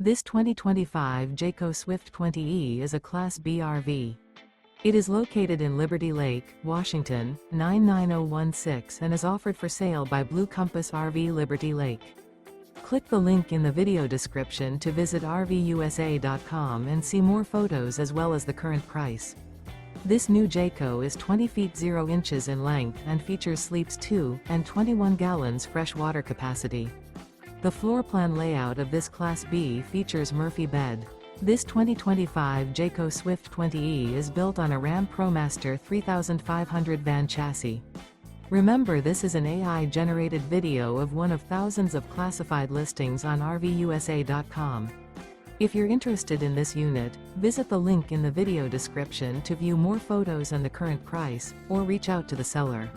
This 2025 Jayco Swift 20E is a Class B RV. It is located in Liberty Lake, Washington, 99016 and is offered for sale by Blue Compass RV Liberty Lake. Click the link in the video description to visit RVUSA.com and see more photos as well as the current price. This new Jayco is 20 feet 0 inches in length and features sleeps 2 and 21 gallons fresh water capacity. The floor plan layout of this Class B features Murphy bed. This 2025 Jayco Swift 20E is built on a Ram ProMaster 3500 van chassis. Remember, this is an AI-generated video of one of thousands of classified listings on RVUSA.com. If you're interested in this unit, visit the link in the video description to view more photos and the current price, or reach out to the seller.